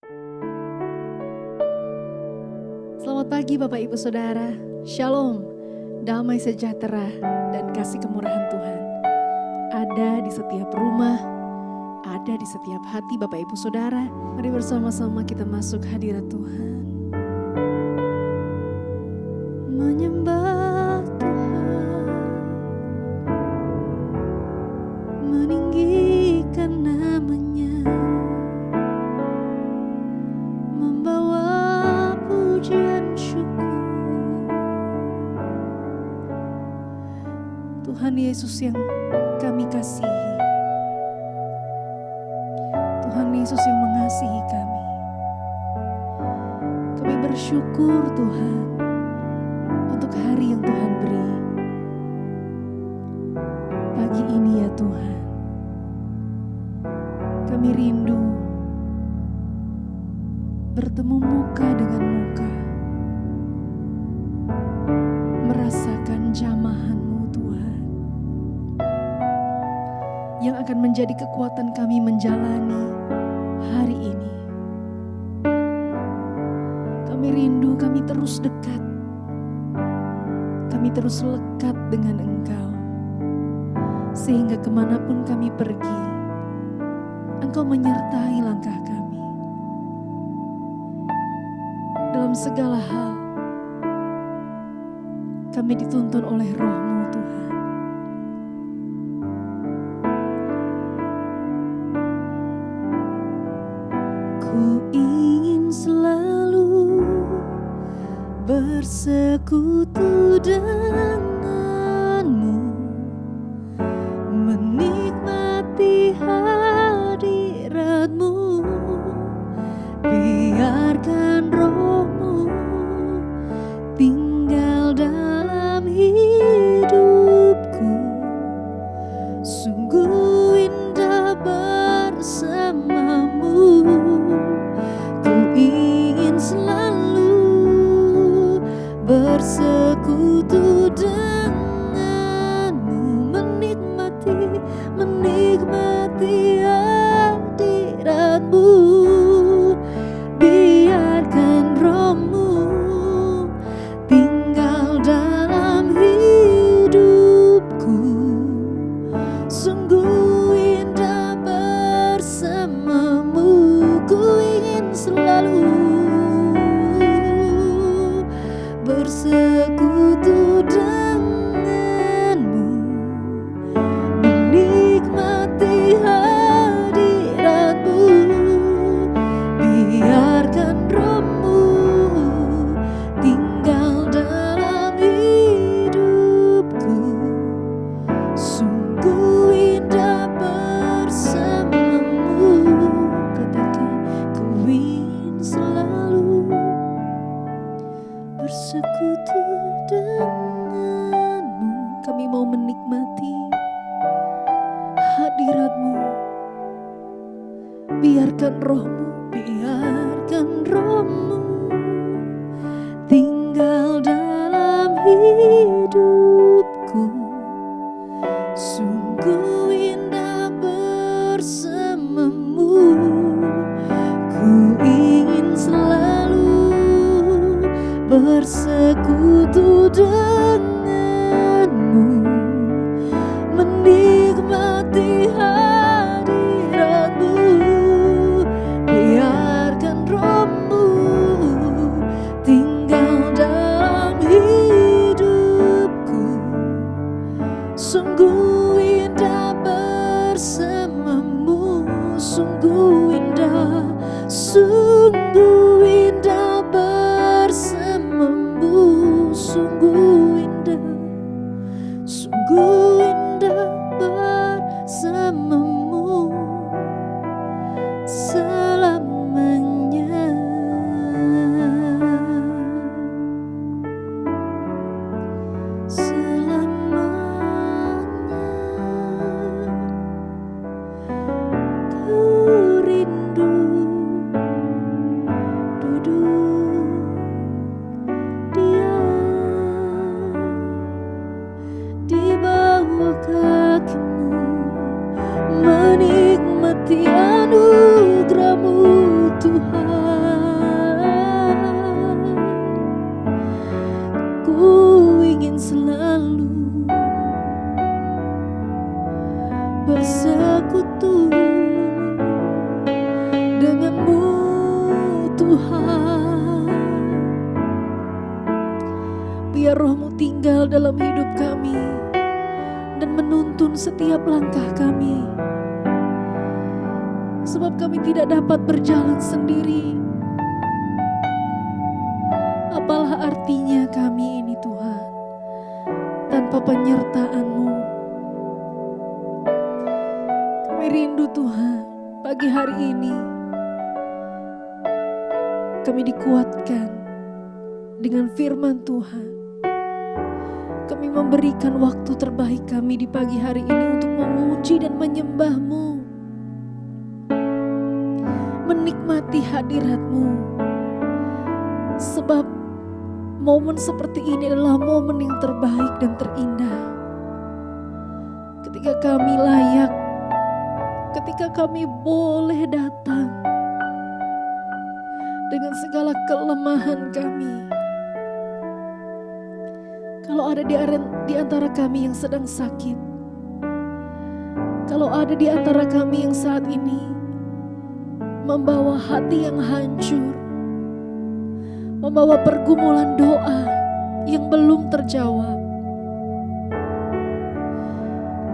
Selamat pagi Bapak Ibu Saudara, Shalom, damai sejahtera dan kasih kemurahan Tuhan ada di setiap rumah, ada di setiap hati Bapak Ibu Saudara. Mari bersama-sama kita masuk hadirat Tuhan. Menyembah Tuhan, meninggikan namanya, membawa pujian syukur. Tuhan Yesus yang kami kasihi, Tuhan Yesus yang mengasihi kami. Kami bersyukur Tuhan untuk hari yang Tuhan beri. Pagi ini ya Tuhan, kami rindu bertemu muka dengan muka, merasakan jamahan-Mu Tuhan, yang akan menjadi kekuatan kami menjalani hari ini. Kami rindu, kami terus dekat, kami terus lekat dengan Engkau, sehingga kemanapun kami pergi, Engkau menyertai langkah kami. Dalam segala hal, kami dituntun oleh Roh-Mu Tuhan. Ku ingin selalu bersekutu denganmu, menikmati hadiratmu, biarkan Roh-Mu tinggal dalam hidupku. Sungguh indah bersamamu. Ku ingin selalu bersekutu denganmu, menikmati hadiratmu, biarkan Roh-Mu tinggal dalam hidupku. Sungguh indah bersamamu. Ku ingin selalu bersekutu denganmu, menikmati hadiratmu, biarkan Roh-Mu tinggal dalam hidupku. Sungguh indah bersamamu. Katakan, ku ingin selalu bersekutu denganmu. Kami mau menikmati hadirat-Mu. Biarkan Roh-Mu tinggal dalam hidupku. Sungguh indah bersamamu. Ku ingin selalu bersekutu denganmu, menikmati hadiratmu, biarkan Roh-Mu tinggal dalam hidupku. Sungguh indah bersamamu. Sungguh indah, sungguh indah bersamamu. Sungguh indah, sungguh indah bersamamu selamanya. Selamanya ku rindu setiap langkah kami. Sebab kami tidak dapat berjalan sendiri. Apalah artinya kami ini Tuhan, tanpa penyertaan-Mu. Kami rindu Tuhan, pagi hari ini kami dikuatkan dengan firman Tuhan. Kami memberikan waktu terbaik kami di pagi hari ini untuk memuji dan menyembah-Mu, menikmati hadirat-Mu. Sebab momen seperti ini adalah momen yang terbaik dan terindah. Ketika kami layak, ketika kami boleh datang dengan segala kelemahan kami. Kalau ada di antara kami yang sedang sakit, kalau ada di antara kami yang saat ini membawa hati yang hancur, membawa pergumulan doa yang belum terjawab,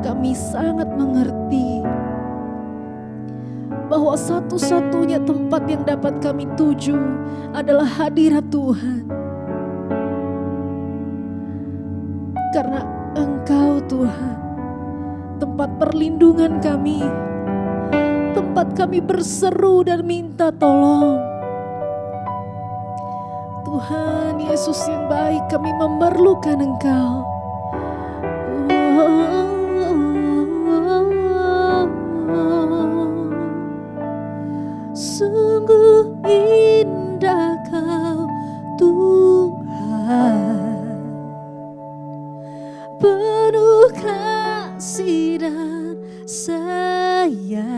kami sangat mengerti bahwa satu-satunya tempat yang dapat kami tuju adalah hadirat Tuhan. Karena Engkau Tuhan, tempat perlindungan kami, tempat kami berseru dan minta tolong. Tuhan Yesus yang baik, kami memerlukan Engkau. Sungguh indah Kau Tuhan, penuh kasih dan sayang.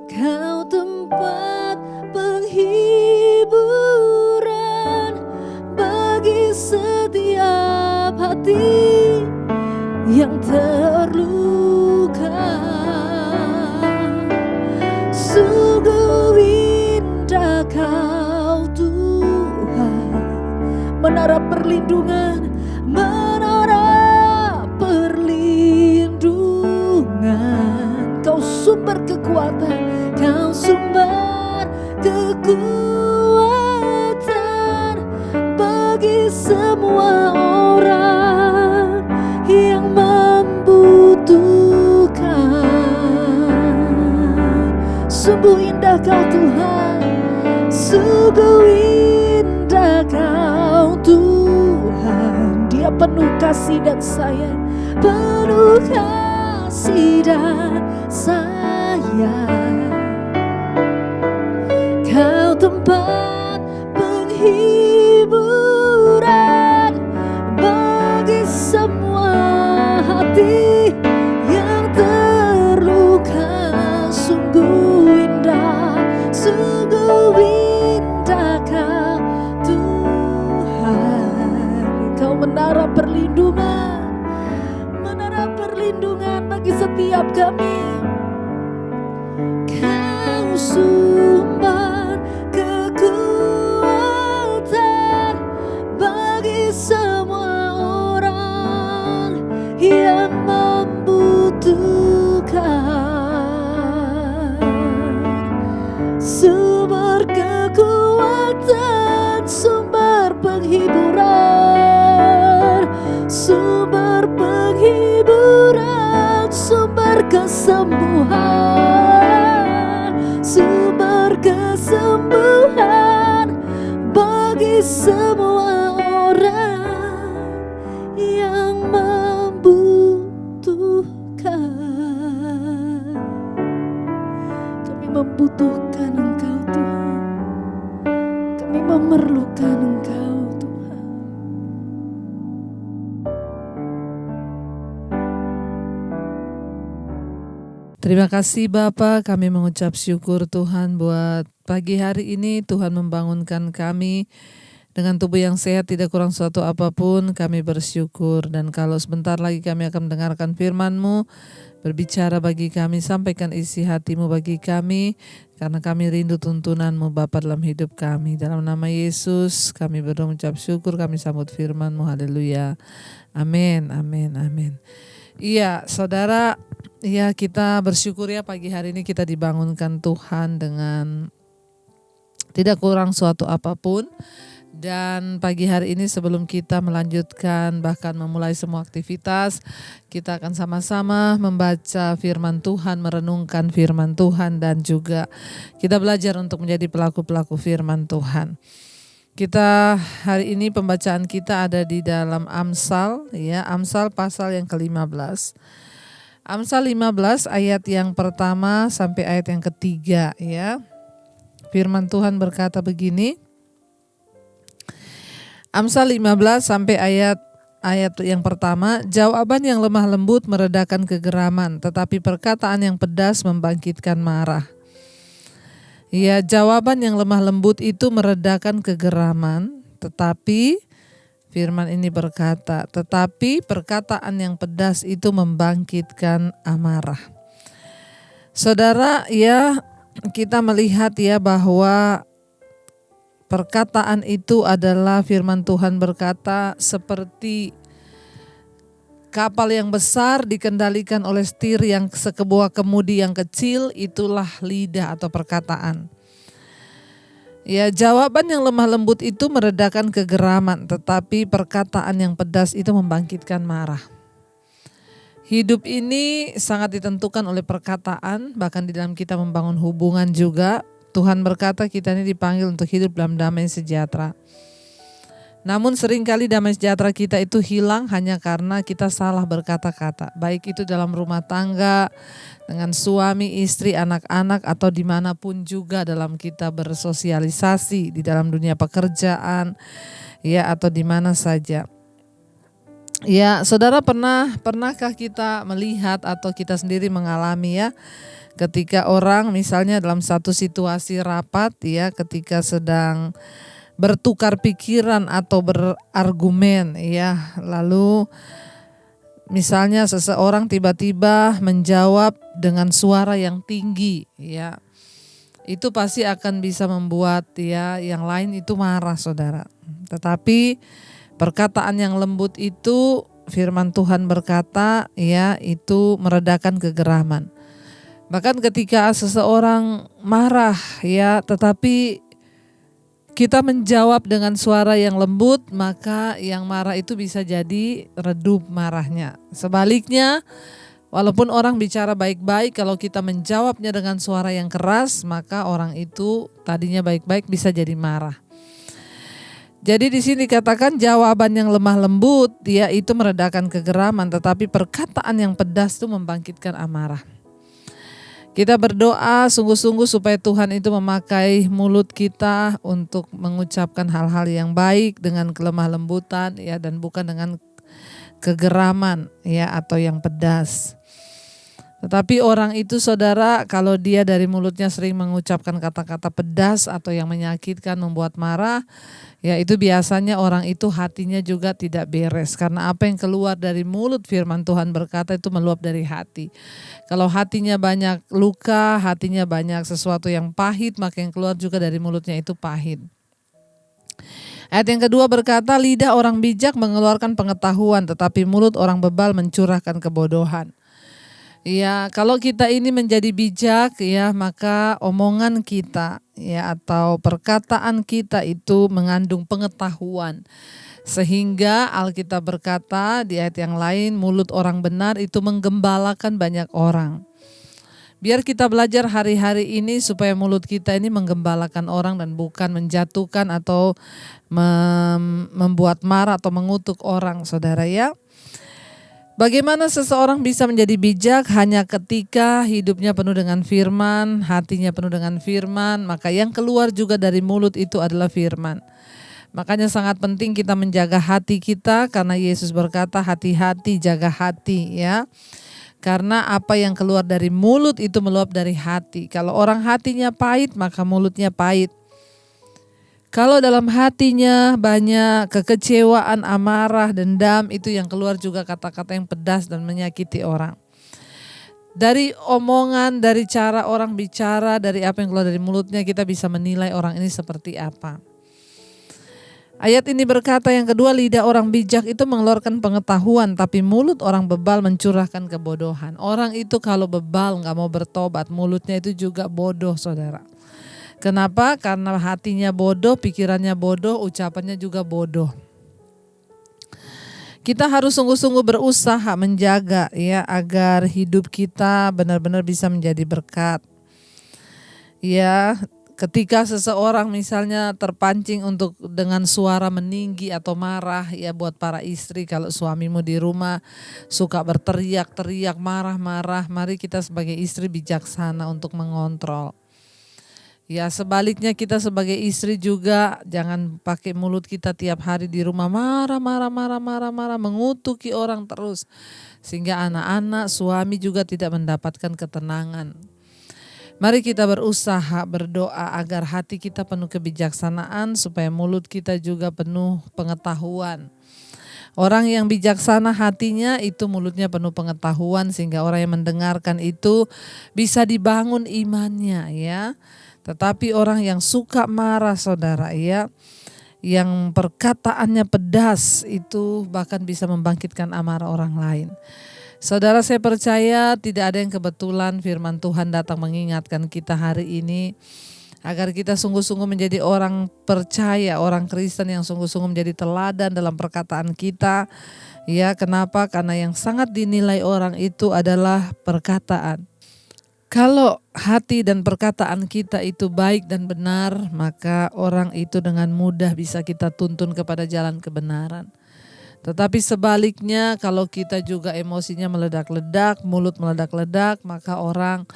Kau tempat penghiburan bagi setiap hati yang terluka. Sungguh indah Kau Tuhan, menara perlindungan, menara perlindungan. Kau sumber kekuatan, Kau sumber kekuatan bagi semua orang yang membutuhkan. Sungguh indah Kau Tuhan, sungguh indah Kau Tuhan. Dia penuh kasih dan sayang, penuh kasih dan sayang. Kau tempat penghiburan bagi semua hati yang terluka. Sungguh indah Kau Tuhan. Kau menara perlindungan bagi setiap kami. Kau sumber kekuatan bagi semua orang yang membutuhkan. Sumber kekuatan, sumber penghiburan, sumber penghiburan, sumber kesembuhan, sumber kesembuhan bagi semua orang yang membutuhkan. Kami membutuhkan Engkau Tuhan, kami memerlukan Engkau Tuhan. Terima kasih Bapa, kami mengucap syukur Tuhan buat pagi hari ini. Tuhan membangunkan kami Dengan tubuh yang sehat tidak kurang suatu apapun, kami bersyukur. Dan kalau sebentar lagi kami akan mendengarkan firman-Mu, berbicara bagi kami, sampaikan isi hati-Mu bagi kami, karena kami rindu tuntunan-Mu Bapa dalam hidup kami. Dalam nama Yesus kami berdoa mengucap syukur, kami sambut firman-Mu. Haleluya. Amin, amin, amin. Iya, saudara, ya kita bersyukur ya pagi hari ini kita dibangunkan Tuhan dengan tidak kurang suatu apapun. Dan pagi hari ini sebelum kita melanjutkan bahkan memulai semua aktivitas, kita akan sama-sama membaca firman Tuhan, merenungkan firman Tuhan, dan juga kita belajar untuk menjadi pelaku-pelaku firman Tuhan. Kita hari ini pembacaan kita ada di dalam Amsal, ya, Amsal pasal yang ke-15. Amsal 15 ayat yang pertama sampai ayat yang ketiga, ya. Firman Tuhan berkata begini. Amsal 15 sampai ayat yang pertama, jawaban yang lemah lembut meredakan kegeraman, tetapi perkataan yang pedas membangkitkan marah. Ya, jawaban yang lemah lembut itu meredakan kegeraman, tetapi firman ini berkata, tetapi perkataan yang pedas itu membangkitkan amarah. Saudara, ya, kita melihat ya bahwa perkataan itu adalah firman Tuhan berkata seperti kapal yang besar dikendalikan oleh setir yang sebuah kemudi yang kecil, itulah lidah atau perkataan. Ya, jawaban yang lemah lembut itu meredakan kegeraman, tetapi perkataan yang pedas itu membangkitkan marah. Hidup ini sangat ditentukan oleh perkataan, bahkan di dalam kita membangun hubungan juga. Tuhan berkata kita ini dipanggil untuk hidup dalam damai sejahtera. Namun seringkali damai sejahtera kita itu hilang hanya karena kita salah berkata-kata. Baik itu dalam rumah tangga, dengan suami, istri, anak-anak, atau dimanapun juga dalam kita bersosialisasi, di dalam dunia pekerjaan, ya, atau di mana saja. Ya, saudara, pernahkah kita melihat atau kita sendiri mengalami ya, ketika orang misalnya dalam satu situasi rapat ya, ketika sedang bertukar pikiran atau berargumen ya, lalu misalnya seseorang tiba-tiba menjawab dengan suara yang tinggi ya, itu pasti akan bisa membuat ya yang lain itu marah, saudara. Tetapi perkataan yang lembut itu firman Tuhan berkata ya, itu meredakan kegeraman. Bahkan ketika seseorang marah ya, tetapi kita menjawab dengan suara yang lembut, maka yang marah itu bisa jadi redup marahnya. Sebaliknya, walaupun orang bicara baik-baik, kalau kita menjawabnya dengan suara yang keras, maka orang itu tadinya baik-baik bisa jadi marah. Jadi di sini dikatakan jawaban yang lemah lembut ya itu meredakan kegeraman, tetapi perkataan yang pedas itu membangkitkan amarah. Kita berdoa sungguh-sungguh supaya Tuhan itu memakai mulut kita untuk mengucapkan hal-hal yang baik dengan kelemah lembutan ya, dan bukan dengan kegeraman ya atau yang pedas. Tetapi orang itu, saudara, kalau dia dari mulutnya sering mengucapkan kata-kata pedas atau yang menyakitkan, membuat marah, ya itu biasanya orang itu hatinya juga tidak beres. Karena apa yang keluar dari mulut, firman Tuhan berkata itu meluap dari hati. Kalau hatinya banyak luka, hatinya banyak sesuatu yang pahit, maka yang keluar juga dari mulutnya itu pahit. Ayat yang kedua berkata, lidah orang bijak mengeluarkan pengetahuan, tetapi mulut orang bebal mencurahkan kebodohan. Ya, kalau kita ini menjadi bijak ya, maka omongan kita ya atau perkataan kita itu mengandung pengetahuan. Sehingga Alkitab berkata di ayat yang lain, mulut orang benar itu menggembalakan banyak orang. Biar kita belajar hari-hari ini supaya mulut kita ini menggembalakan orang dan bukan menjatuhkan atau membuat marah atau mengutuk orang, saudara ya. Bagaimana seseorang bisa menjadi bijak hanya ketika hidupnya penuh dengan firman, hatinya penuh dengan firman, maka yang keluar juga dari mulut itu adalah firman. Makanya sangat penting kita menjaga hati kita, karena Yesus berkata hati-hati, jaga hati ya. Karena apa yang keluar dari mulut itu meluap dari hati. Kalau orang hatinya pahit, maka mulutnya pahit. Kalau dalam hatinya banyak kekecewaan, amarah, dendam, itu yang keluar juga kata-kata yang pedas dan menyakiti orang. Dari omongan, dari cara orang bicara, dari apa yang keluar dari mulutnya, kita bisa menilai orang ini seperti apa. Ayat ini berkata yang kedua, lidah orang bijak itu mengeluarkan pengetahuan, tapi mulut orang bebal mencurahkan kebodohan. Orang itu kalau bebal gak mau bertobat, mulutnya itu juga bodoh, saudara. Kenapa? Karena hatinya bodoh, pikirannya bodoh, ucapannya juga bodoh. Kita harus sungguh-sungguh berusaha menjaga ya agar hidup kita benar-benar bisa menjadi berkat. Ya, ketika seseorang misalnya terpancing untuk dengan suara meninggi atau marah, ya buat para istri, kalau suamimu di rumah suka berteriak-teriak, marah-marah, mari kita sebagai istri bijaksana untuk mengontrol. Ya sebaliknya kita sebagai istri juga jangan pakai mulut kita tiap hari di rumah marah, mengutuki orang terus. Sehingga anak-anak, suami juga tidak mendapatkan ketenangan. Mari kita berusaha berdoa agar hati kita penuh kebijaksanaan supaya mulut kita juga penuh pengetahuan. Orang yang bijaksana hatinya itu mulutnya penuh pengetahuan sehingga orang yang mendengarkan itu bisa dibangun imannya ya. Tetapi orang yang suka marah saudara ya, yang perkataannya pedas itu bahkan bisa membangkitkan amarah orang lain. Saudara, saya percaya tidak ada yang kebetulan firman Tuhan datang mengingatkan kita hari ini agar kita sungguh-sungguh menjadi orang percaya, orang Kristen yang sungguh-sungguh menjadi teladan dalam perkataan kita. Ya, kenapa? Karena yang sangat dinilai orang itu adalah perkataan. Kalau hati dan perkataan kita itu baik dan benar, maka orang itu dengan mudah bisa kita tuntun kepada jalan kebenaran. Tetapi sebaliknya kalau kita juga emosinya meledak-ledak, mulut meledak-ledak, maka orang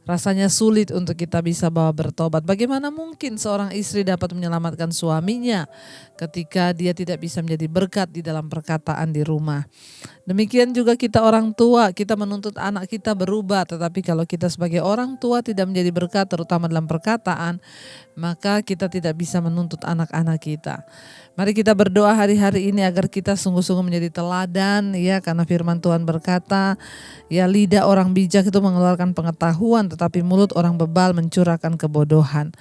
rasanya sulit untuk kita bisa bawa bertobat. Bagaimana mungkin seorang istri dapat menyelamatkan suaminya ketika dia tidak bisa menjadi berkat di dalam perkataan di rumah. Demikian juga kita orang tua, kita menuntut anak kita berubah, tetapi kalau kita sebagai orang tua tidak menjadi berkat terutama dalam perkataan, maka kita tidak bisa menuntut anak-anak kita. Mari kita berdoa hari-hari ini agar kita sungguh-sungguh menjadi teladan ya, karena firman Tuhan berkata, ya lidah orang bijak itu mengeluarkan pengetahuan, tetapi mulut orang bebal mencurahkan kebodohan.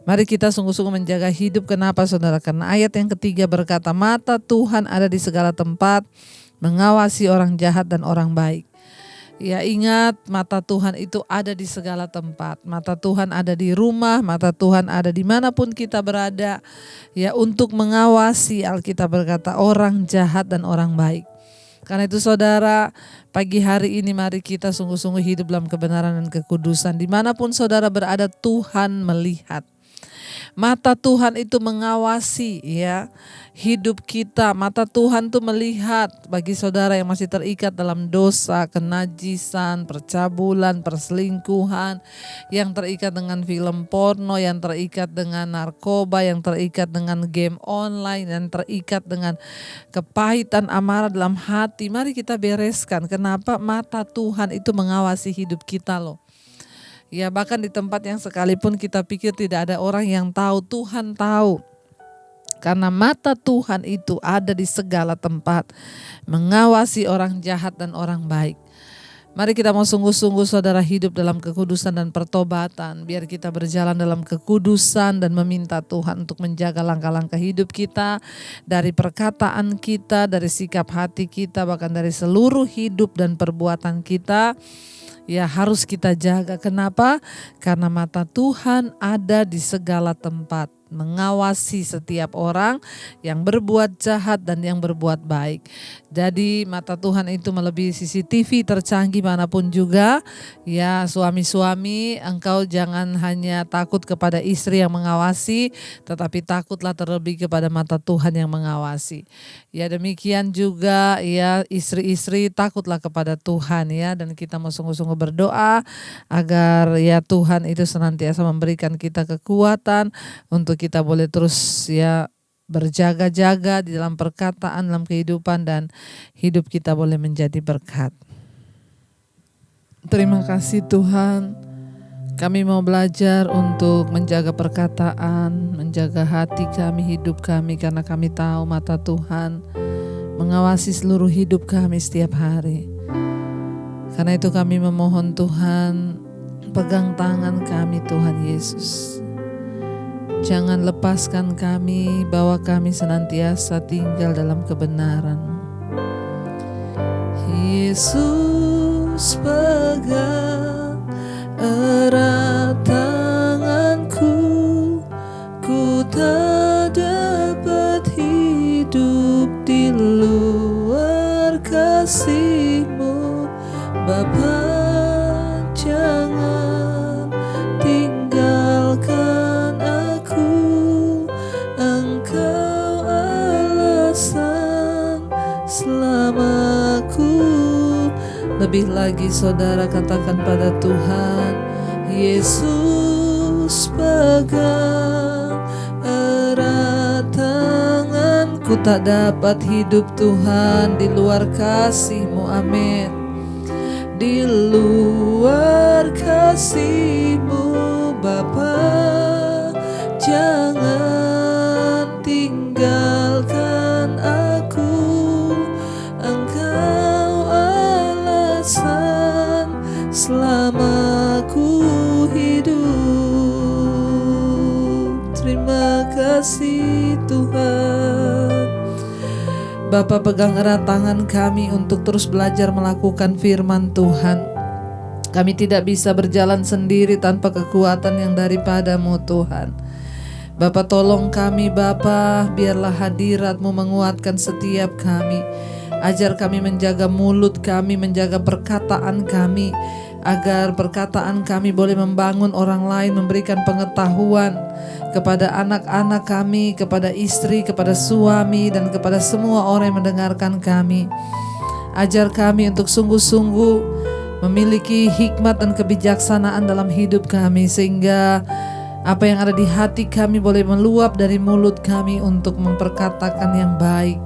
Mari kita sungguh-sungguh menjaga hidup. Kenapa saudara? Karena ayat yang ketiga berkata, mata Tuhan ada di segala tempat, mengawasi orang jahat dan orang baik. Ya ingat, mata Tuhan itu ada di segala tempat. Mata Tuhan ada di rumah, mata Tuhan ada dimanapun kita berada. Ya untuk mengawasi, Alkitab berkata orang jahat dan orang baik. Karena itu saudara, pagi hari ini mari kita sungguh-sungguh hidup dalam kebenaran dan kekudusan. Dimanapun saudara berada, Tuhan melihat. Mata Tuhan itu mengawasi ya hidup kita. Mata Tuhan itu melihat bagi saudara yang masih terikat dalam dosa, kenajisan, percabulan, perselingkuhan, yang terikat dengan film porno, yang terikat dengan narkoba, yang terikat dengan game online, yang terikat dengan kepahitan amarah dalam hati. Mari kita bereskan. Kenapa? Mata Tuhan itu mengawasi hidup kita loh. Ya bahkan di tempat yang sekalipun kita pikir tidak ada orang yang tahu, Tuhan tahu. Karena mata Tuhan itu ada di segala tempat, mengawasi orang jahat dan orang baik. Mari kita mau sungguh-sungguh saudara hidup dalam kekudusan dan pertobatan. Biar kita berjalan dalam kekudusan dan meminta Tuhan untuk menjaga langkah-langkah hidup kita. Dari perkataan kita, dari sikap hati kita, bahkan dari seluruh hidup dan perbuatan kita. Ya harus kita jaga. Kenapa? Karena mata Tuhan ada di segala tempat, mengawasi setiap orang yang berbuat jahat dan yang berbuat baik. Jadi mata Tuhan itu melebihi CCTV tercanggih manapun juga. Ya suami-suami, engkau jangan hanya takut kepada istri yang mengawasi, tetapi takutlah terlebih kepada mata Tuhan yang mengawasi. Ya demikian juga ya istri-istri, takutlah kepada Tuhan ya. Dan kita mau sungguh-sungguh berdoa agar ya Tuhan itu senantiasa memberikan kita kekuatan untuk kita boleh terus ya berjaga-jaga di dalam perkataan, dalam kehidupan, dan hidup kita boleh menjadi berkat. Terima kasih Tuhan, Kami mau belajar untuk menjaga perkataan, menjaga hati kami, hidup kami, karena kami tahu mata Tuhan mengawasi seluruh hidup kami setiap hari. Karena itu kami memohon Tuhan, pegang tangan kami Tuhan Yesus. Jangan lepaskan kami, bawa kami senantiasa tinggal dalam kebenaran. Yesus, pegang erat tanganku, ku tak dapat hidup di luar kasih-Mu, Bapa. Jangan tinggalkan aku, Engkau alasan selamaku. Lebih lagi saudara katakan pada Tuhan, Yesus, pegang erat tanganku, tak dapat hidup Tuhan di luar kasih-Mu, amin. Di luar kasih-Mu, Bapa, jangan tinggalkan aku, Engkau alasan selamaku hidup. Terima kasih Tuhan. Bapa, pegang erat tangan kami untuk terus belajar melakukan firman Tuhan. Kami tidak bisa berjalan sendiri tanpa kekuatan yang daripada-Mu Tuhan. Bapa, tolong kami Bapa, biarlah hadirat-Mu menguatkan setiap kami. Ajar kami menjaga mulut kami, menjaga perkataan kami, agar perkataan kami boleh membangun orang lain, memberikan pengetahuan kepada anak-anak kami, kepada istri, kepada suami, dan kepada semua orang yang mendengarkan kami. Ajar kami untuk sungguh-sungguh memiliki hikmat dan kebijaksanaan dalam hidup kami, sehingga apa yang ada di hati kami boleh meluap dari mulut kami untuk memperkatakan yang baik.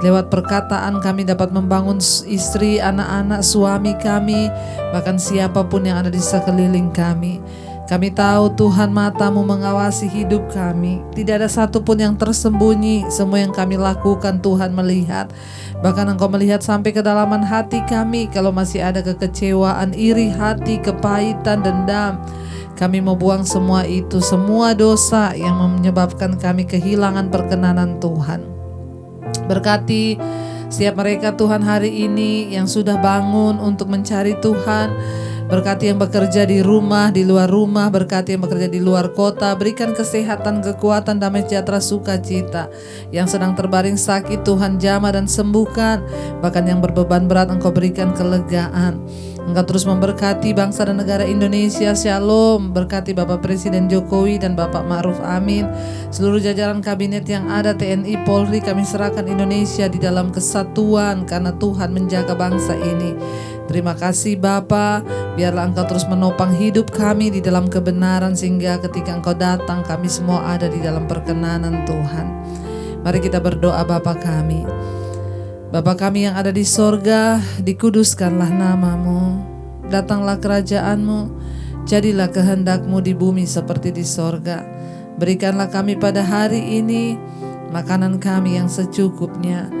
Lewat perkataan kami dapat membangun istri, anak-anak, suami kami, bahkan siapapun yang ada di sekeliling kami. Kami tahu Tuhan, mata-Mu mengawasi hidup kami. Tidak ada satupun yang tersembunyi. Semua yang kami lakukan Tuhan melihat. Bahkan Engkau melihat sampai kedalaman hati kami. Kalau masih ada kekecewaan, iri hati, kepahitan, dendam, kami mau buang semua itu. Semua dosa yang menyebabkan kami kehilangan perkenanan Tuhan. Berkati setiap mereka Tuhan hari ini yang sudah bangun untuk mencari Tuhan. Berkati yang bekerja di rumah, di luar rumah. Berkati yang bekerja di luar kota. Berikan kesehatan, kekuatan, damai sejahtera, sukacita. Yang sedang terbaring sakit Tuhan jamah dan sembuhkan. Bahkan yang berbeban berat Engkau berikan kelegaan. Engkau terus memberkati bangsa dan negara Indonesia. Shalom. Berkati Bapak Presiden Jokowi dan Bapak Ma'ruf Amin, seluruh jajaran kabinet yang ada, TNI, Polri. Kami serahkan Indonesia di dalam kesatuan, karena Tuhan menjaga bangsa ini. Terima kasih Bapa, biarlah Engkau terus menopang hidup kami di dalam kebenaran, sehingga ketika Engkau datang kami semua ada di dalam perkenanan Tuhan. Mari kita berdoa. Bapa kami, Bapa kami yang ada di sorga, dikuduskanlah nama-Mu, datanglah kerajaan-Mu, jadilah kehendak-Mu di bumi seperti di sorga. Berikanlah kami pada hari ini makanan kami yang secukupnya,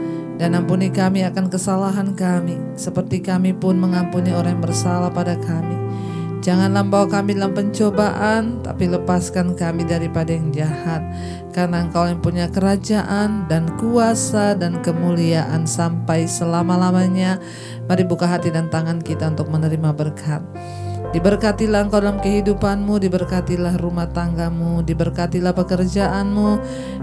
dan ampuni kami akan kesalahan kami, seperti kami pun mengampuni orang yang bersalah pada kami. Janganlah bawa kami dalam pencobaan, tapi lepaskan kami daripada yang jahat. Karena Engkau yang punya kerajaan dan kuasa dan kemuliaan sampai selama-lamanya. Mari buka hati dan tangan kita untuk menerima berkat. Diberkatilah Engkau dalam kehidupanmu, diberkatilah rumah tanggamu, diberkatilah pekerjaanmu,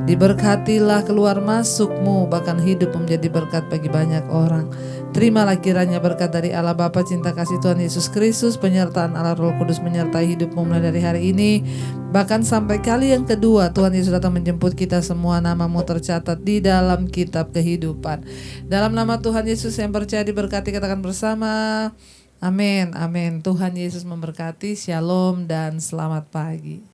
diberkatilah keluar masukmu, bahkan hidup menjadi berkat bagi banyak orang. Terimalah kiranya berkat dari Allah Bapa, cinta kasih Tuhan Yesus Kristus, penyertaan Allah Roh Kudus menyertai hidupmu mulai dari hari ini, bahkan sampai kali yang kedua Tuhan Yesus datang menjemput kita semua. Namamu tercatat di dalam kitab kehidupan. Dalam nama Tuhan Yesus yang percaya diberkati, katakan bersama, amin, amin. Tuhan Yesus memberkati. Shalom dan selamat pagi.